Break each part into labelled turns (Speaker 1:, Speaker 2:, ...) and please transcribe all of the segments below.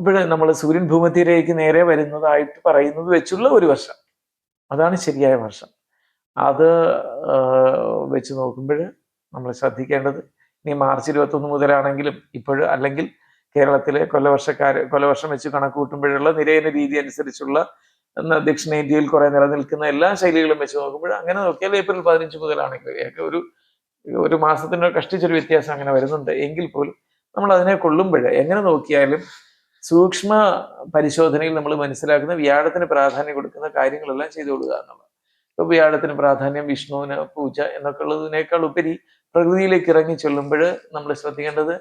Speaker 1: അപ്പോൾ നമ്മൾ സൂര്യൻ ഭൂമധ്യരേഖയ്ക്ക് നേരെ വരുന്നതായിട്ട് പറയുന്നത് വെച്ചുള്ള ഒരു വർഷം, അതാണ് ശരിയായ വർഷം. അത് വെച്ച് നോക്കുമ്പോൾ നമ്മൾ ശ്രദ്ധിക്കേണ്ടത്, ഇനി മാർച്ച് 21 മുതലാണെങ്കിലും ഇപ്പോഴും, അല്ലെങ്കിൽ കേരളത്തിലെ കൊല്ലവർഷം വെച്ച് കണക്ക് കൂട്ടുമ്പോഴുള്ള നിരയന രീതി അനുസരിച്ചുള്ള ദക്ഷിണേന്ത്യയിൽ കുറെ നിലനിൽക്കുന്ന എല്ലാ ശൈലികളും വെച്ച് നോക്കുമ്പോൾ, അങ്ങനെ നോക്കിയാൽ ഏപ്രിൽ 15 മുതലാണെങ്കിൽ ഒരു മാസത്തിന് കഷ്ടിച്ചൊരു വ്യത്യാസം അങ്ങനെ വരുന്നുണ്ട്. എങ്കിൽ പോലും നമ്മൾ അതിനെ കൊള്ളുമ്പോൾ എങ്ങനെ നോക്കിയാലും സൂക്ഷ്മ പരിശോധനയിൽ നമ്മൾ മനസ്സിലാക്കുന്ന വ്യാഴത്തിന് പ്രാധാന്യം കൊടുക്കുന്ന കാര്യങ്ങളെല്ലാം ചെയ്തു കൊടുക്കുക എന്നുള്ളത്. ഇപ്പൊ വ്യാഴത്തിന് പ്രാധാന്യം, വിഷ്ണുവിന് പൂജ എന്നൊക്കെ ഉള്ളതിനേക്കാൾ ഉപരി പ്രകൃതിയിലേക്ക് ഇറങ്ങി ചെല്ലുമ്പോൾ നമ്മൾ ശ്രദ്ധിക്കേണ്ടത്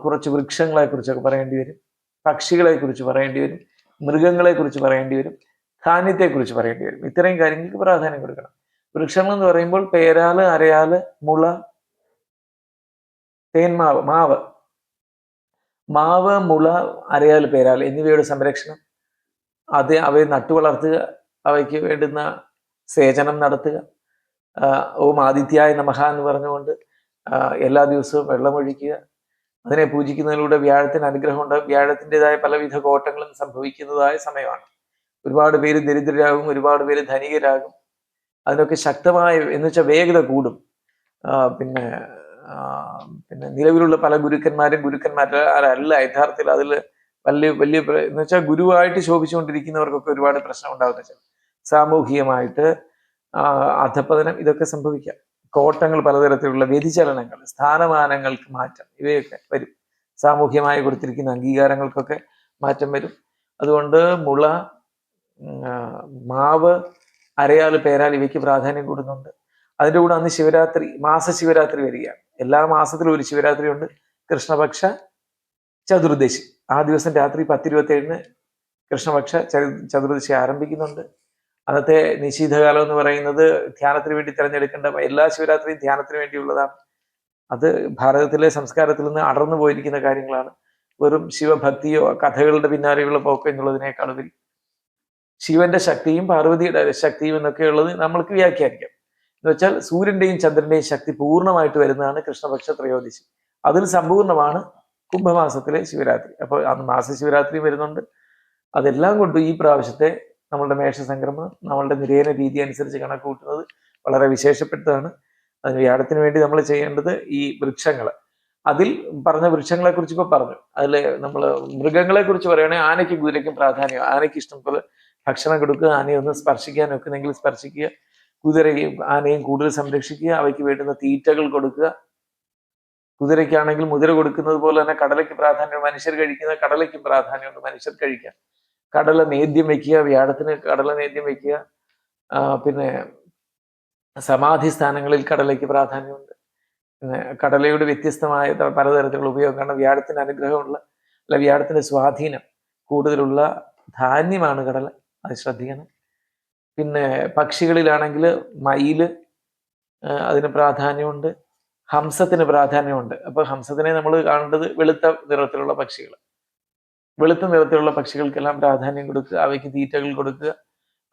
Speaker 1: കുറച്ച് വൃക്ഷങ്ങളെ കുറിച്ചൊക്കെ പറയേണ്ടി വരും, പക്ഷികളെ കുറിച്ച് പറയേണ്ടി വരും, മൃഗങ്ങളെ കുറിച്ച് പറയേണ്ടി വരും, ധാന്യത്തെക്കുറിച്ച് പറയേണ്ടി വരും. ഇത്രയും കാര്യങ്ങൾക്ക് പ്രാധാന്യം കൊടുക്കണം. വൃക്ഷങ്ങൾ എന്ന് പറയുമ്പോൾ പേരാല്, അരയാല്, മുള, തേന്മാവ്, മാവ്, മുള, അരയാൽ, പേരാൽ എന്നിവയുടെ സംരക്ഷണം, അവയെ നട്ടു വളർത്തുക, അവയ്ക്ക് വേണ്ടുന്ന സേചനം നടത്തുക, ഓം ആദിത്യായ നമഃ എന്ന് പറഞ്ഞുകൊണ്ട് എല്ലാ ദിവസവും വെള്ളമൊഴിക്കുക. അതിനെ പൂജിക്കുന്നതിലൂടെ വ്യാഴത്തിന് അനുഗ്രഹം ഉണ്ടാകും. വ്യാഴത്തിൻ്റെതായ പലവിധ കോട്ടങ്ങളും സംഭവിക്കുന്നതായ സമയമാണ്. ഒരുപാട് പേര് ദരിദ്രരാകും, ഒരുപാട് പേര് ധനികരാകും. അതിനൊക്കെ ശക്തമായ എന്ന് വെച്ചാൽ വേഗത കൂടും. പിന്നെ നിലവിലുള്ള പല ഗുരുക്കന്മാരല്ല യഥാർത്ഥത്തിൽ അതിൽ വലിയ എന്ന് വെച്ചാൽ ഗുരുവായിട്ട് ശോഭിച്ചുകൊണ്ടിരിക്കുന്നവർക്കൊക്കെ ഒരുപാട് പ്രശ്നം ഉണ്ടാകുന്ന വെച്ചാൽ സാമൂഹികമായിട്ട് അധപ്പതനം ഇതൊക്കെ സംഭവിക്കാം. കോട്ടങ്ങൾ, പലതരത്തിലുള്ള വ്യതിചലനങ്ങൾ, സ്ഥാനമാനങ്ങൾക്ക് മാറ്റം, ഇവയൊക്കെ വരും. സാമൂഹ്യമായി കൊടുത്തിരിക്കുന്ന അംഗീകാരങ്ങൾക്കൊക്കെ മാറ്റം വരും. അതുകൊണ്ട് മുള, മാവ്, അരയാൽ, പേരാൽ ഇവയ്ക്ക് പ്രാധാന്യം കൂടുന്നുണ്ട്. അതിൻ്റെ കൂടെ അന്ന് ശിവരാത്രി, മാസശിവരാത്രി വരികയാണ്. എല്ലാ മാസത്തിലും ഒരു ശിവരാത്രി ഉണ്ട്, കൃഷ്ണപക്ഷ ചതുർദശി. ആ ദിവസം രാത്രി 10:27 കൃഷ്ണപക്ഷ ചതുർദശി ആരംഭിക്കുന്നുണ്ട്. അന്നത്തെ നിശീതകാലം എന്ന് പറയുന്നത് ധ്യാനത്തിന് വേണ്ടി തിരഞ്ഞെടുക്കേണ്ട, എല്ലാ ശിവരാത്രിയും ധ്യാനത്തിന് വേണ്ടിയുള്ളതാണ്. അത് ഭാരതത്തിലെ സംസ്കാരത്തിൽ നിന്ന് അടർന്നു പോയിരിക്കുന്ന കാര്യങ്ങളാണ്. വെറും ശിവഭക്തിയോ കഥകളുടെ പിന്നാലെയുള്ള പോക്കോ എന്നുള്ളതിനേക്കാൾ ഉപരി ശിവന്റെ ശക്തിയും പാർവതിയുടെ ശക്തിയും എന്നൊക്കെയുള്ളത് നമ്മൾക്ക് വ്യാഖ്യാനിക്കാം. എന്ന് വെച്ചാൽ സൂര്യന്റെയും ചന്ദ്രന്റെയും ശക്തി പൂർണ്ണമായിട്ട് വരുന്നതാണ് കൃഷ്ണപക്ഷ ത്രയോദശി. അതിൽ സമ്പൂർണ്ണമാണ് കുംഭമാസത്തിലെ ശിവരാത്രി. അപ്പോൾ അന്ന് മാസശിവരാത്രി വരുന്നുണ്ട്. അതെല്ലാം കൊണ്ടും ഈ പ്രാവശ്യത്തെ നമ്മളുടെ മേഷസംക്രമം നമ്മളുടെ നിരയന രീതി അനുസരിച്ച് കണക്ക് കൂട്ടുന്നത് വളരെ വിശേഷപ്പെട്ടതാണ്. അതിന് വ്യാഴത്തിന് വേണ്ടി നമ്മൾ ചെയ്യേണ്ടത് ഈ വൃക്ഷങ്ങൾ, അതിൽ പറഞ്ഞ വൃക്ഷങ്ങളെ കുറിച്ച് ഇപ്പൊ പറഞ്ഞു. അതിൽ നമ്മൾ മൃഗങ്ങളെ കുറിച്ച് പറയുകയാണെങ്കിൽ ആനയ്ക്കും കുതിരയ്ക്കും പ്രാധാന്യം. ആനയ്ക്ക് ഇഷ്ടം പോലെ ഭക്ഷണം കൊടുക്കുക, ആനയെ ഒന്ന് സ്പർശിക്കാൻ ഒക്കുന്നെങ്കിൽ സ്പർശിക്കുക, കുതിരയും ആനയും കൂടുതൽ സംരക്ഷിക്കുക, അവയ്ക്ക് വേണ്ടുന്ന തീറ്റകൾ കൊടുക്കുക. കുതിരയ്ക്കാണെങ്കിൽ മുതിര കൊടുക്കുന്നത് പോലെ തന്നെ കടലയ്ക്ക് പ്രാധാന്യം, മനുഷ്യർ കഴിക്കുന്ന കടലയ്ക്കും പ്രാധാന്യമുണ്ട്, മനുഷ്യർ കഴിക്കാം. കടല നേദ്യം വെക്കുക, വ്യാഴത്തിന് കടല നേദ്യം വെക്കുക. പിന്നെ സമാധി സ്ഥാനങ്ങളിൽ കടലയ്ക്ക് പ്രാധാന്യമുണ്ട്. പിന്നെ കടലയുടെ വ്യത്യസ്തമായ പലതരത്തിലുള്ള ഉപയോഗം, കാരണം വ്യാഴത്തിന് അനുഗ്രഹമുള്ള, അല്ല വ്യാഴത്തിന്റെ സ്വാധീനം കൂടുതലുള്ള ധാന്യമാണ് കടല, അത് ശ്രദ്ധിക്കണം. പിന്നെ പക്ഷികളിലാണെങ്കിൽ മയില്, അതിന് പ്രാധാന്യമുണ്ട്, ഹംസത്തിന് പ്രാധാന്യമുണ്ട്. അപ്പൊ ഹംസത്തിനെ നമ്മൾ കാണേണ്ടത് വെളുത്ത നിറത്തിലുള്ള പക്ഷികൾ. വെളുത്ത നിറത്തിലുള്ള പക്ഷികൾക്കെല്ലാം പ്രാധാന്യം കൊടുക്കുക, അവയ്ക്ക് തീറ്റകൾ കൊടുക്കുക,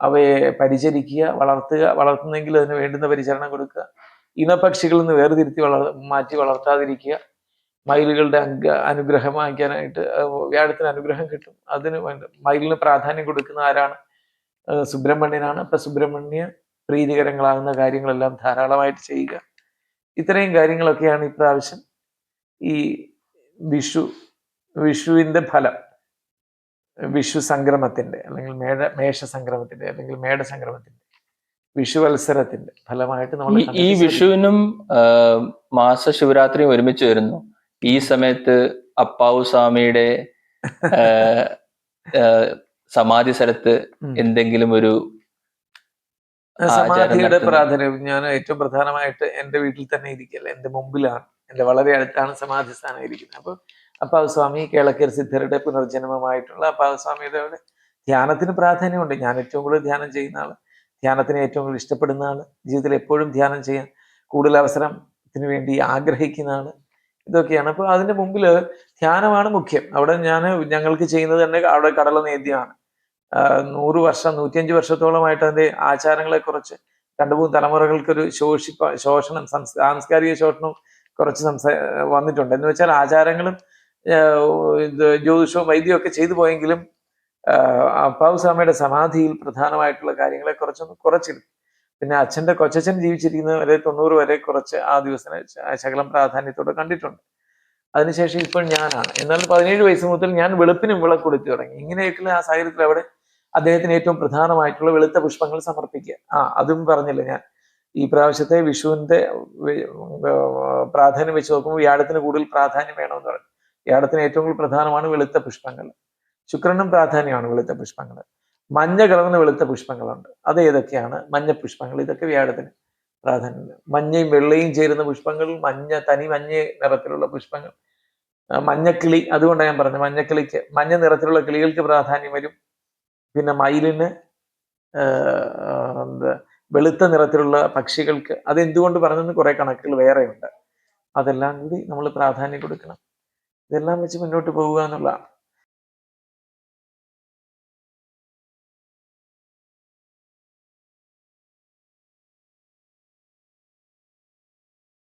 Speaker 1: അവയെ പരിചരിക്കുക, വളർത്തുന്നെങ്കിൽ അതിന് വേണ്ടുന്ന പരിചരണം കൊടുക്കുക. ഇനപക്ഷികളിൽ നിന്ന് വേർതിരുത്തി മാറ്റി വളർത്താതിരിക്കുക. മയിലുകളുടെ അനുഗ്രഹം വാങ്ങിക്കാനായിട്ട് വ്യാഴത്തിന് അനുഗ്രഹം കിട്ടും. അതിന് വേണ്ട മയിലിന് പ്രാധാന്യം കൊടുക്കുന്ന ആരാണ്? സുബ്രഹ്മണ്യനാണ്. അപ്പൊ സുബ്രഹ്മണ്യ പ്രീതികരങ്ങളാകുന്ന കാര്യങ്ങളെല്ലാം ധാരാളമായിട്ട് ചെയ്യുക. ഇത്രയും കാര്യങ്ങളൊക്കെയാണ് ഇപ്രാവശ്യം ഈ വിഷുവിന്റെ ഫലം, വിഷു സംക്രമത്തിന്റെ അല്ലെങ്കിൽ മേഷസംക്രമത്തിന്റെ അല്ലെങ്കിൽ മേടസംക്രമത്തിന്റെ വിഷുവത്സരത്തിന്റെ ഫലമായിട്ട് നമ്മൾ
Speaker 2: ഈ വിഷുവിനും മാസശിവരാത്രിയും ഒരുമിച്ച് വരുന്നു. ഈ സമയത്ത് അപ്പാവു സ്വാമിയുടെ സമാധി സ്ഥലത്ത് എന്തെങ്കിലും ഒരു
Speaker 1: സമാധിയുടെ പ്രാധാന്യം, ഞാൻ ഏറ്റവും പ്രധാനമായിട്ട് എൻ്റെ വീട്ടിൽ തന്നെ ഇരിക്കല്ല, എൻ്റെ മുമ്പിലാണ്, എൻ്റെ വളരെ അടുത്താണ് സമാധി സ്ഥാനം ഇരിക്കുന്നത്. അപ്പൊ അപ്പാവു സ്വാമി കേളക്കർ സിദ്ധരുടെ പുനർജന്മമായിട്ടുള്ള അപ്പാവു സ്വാമിയുടെ ധ്യാനത്തിന് പ്രാധാന്യമുണ്ട്. ഞാൻ ഏറ്റവും കൂടുതൽ ധ്യാനം ചെയ്യുന്ന ആള്, ധ്യാനത്തിന് ഏറ്റവും കൂടുതൽ ഇഷ്ടപ്പെടുന്ന ആള്, ജീവിതത്തിൽ എപ്പോഴും ധ്യാനം ചെയ്യാൻ കൂടുതൽ അവസരത്തിന് വേണ്ടി ആഗ്രഹിക്കുന്ന ആള്, ഇതൊക്കെയാണ്. അപ്പൊ അതിന്റെ മുമ്പിൽ ധ്യാനമാണ് മുഖ്യം. അവിടെ ഞങ്ങൾക്ക് ചെയ്യുന്നത് തന്നെ അവിടെ കടല നേദ്യമാണ്. 100 വർഷം 105 വർഷത്തോളമായിട്ട് അതിന്റെ ആചാരങ്ങളെ കുറിച്ച് 2-3 തലമുറകൾക്കൊരു ശോഷണം, സാംസ്കാരിക ശോഷണം കുറച്ച് വന്നിട്ടുണ്ട്. എന്ന് വെച്ചാൽ ആചാരങ്ങളും ഇത് ജ്യോതിഷവും വൈദ്യവും ഒക്കെ ചെയ്തു പോയെങ്കിലും അപ്പാവുസ്വാമിയുടെ സമാധിയിൽ പ്രധാനമായിട്ടുള്ള കാര്യങ്ങളെ കുറച്ചൊന്ന് കുറച്ചിരുന്നു. പിന്നെ അച്ഛന്റെ കൊച്ചച്ഛൻ ജീവിച്ചിരിക്കുന്നത് വരെ 90 വരെ കുറച്ച് ആ ദിവസത്തിന് ശകലം പ്രാധാന്യത്തോടെ കണ്ടിട്ടുണ്ട്. അതിനുശേഷം ഇപ്പോൾ ഞാനാണ്. എന്നാൽ 17 വയസ്സ് മുതൽ ഞാൻ വെളുപ്പിനും വിളക്ക് കൊടുത്തു തുടങ്ങി. ഇങ്ങനെയൊക്കെയുള്ള ആ സാഹചര്യത്തിൽ അവിടെ അദ്ദേഹത്തിന് ഏറ്റവും പ്രധാനമായിട്ടുള്ള വെളുത്ത പുഷ്പങ്ങൾ സമർപ്പിക്കുക. അതും പറഞ്ഞില്ല ഞാൻ. ഈ പ്രാവശ്യത്തെ വിഷുവിന്റെ പ്രാധാന്യം വെച്ച് നോക്കുമ്പോൾ വ്യാഴത്തിന് കൂടുതൽ പ്രാധാന്യം വേണമെന്ന് പറഞ്ഞു. വ്യാഴത്തിന് ഏറ്റവും കൂടുതൽ പ്രധാനമാണ് വെളുത്ത പുഷ്പങ്ങൾ. ശുക്രനും പ്രാധാന്യമാണ് വെളുത്ത പുഷ്പങ്ങൾ. മഞ്ഞ കലർന്ന വെളുത്ത പുഷ്പങ്ങളുണ്ട്. അത് ഏതൊക്കെയാണ്? മഞ്ഞ പുഷ്പങ്ങൾ. ഇതൊക്കെ വ്യാഴത്തിന് പ്രാധാന്യം. മഞ്ഞയും വെള്ളയും ചേരുന്ന പുഷ്പങ്ങൾ, തനി മഞ്ഞ നിറത്തിലുള്ള പുഷ്പങ്ങൾ, മഞ്ഞക്കിളി. അതുകൊണ്ടാണ് ഞാൻ പറഞ്ഞത് മഞ്ഞക്കിളിക്ക്, മഞ്ഞ നിറത്തിലുള്ള കിളികൾക്ക് പ്രാധാന്യം വരും. പിന്നെ മയിലിന്, എന്താ വെളുത്ത നിറത്തിലുള്ള പക്ഷികൾക്ക്. അത് എന്തുകൊണ്ട് പറഞ്ഞെന്ന് കുറെ കണക്കുകൾ വേറെയുണ്ട്. അതെല്ലാം കൂടി നമ്മൾ പ്രാധാന്യം കൊടുക്കണം. ഇതെല്ലാം വെച്ച് മുന്നോട്ട് പോവുക എന്നുള്ളതാണ്.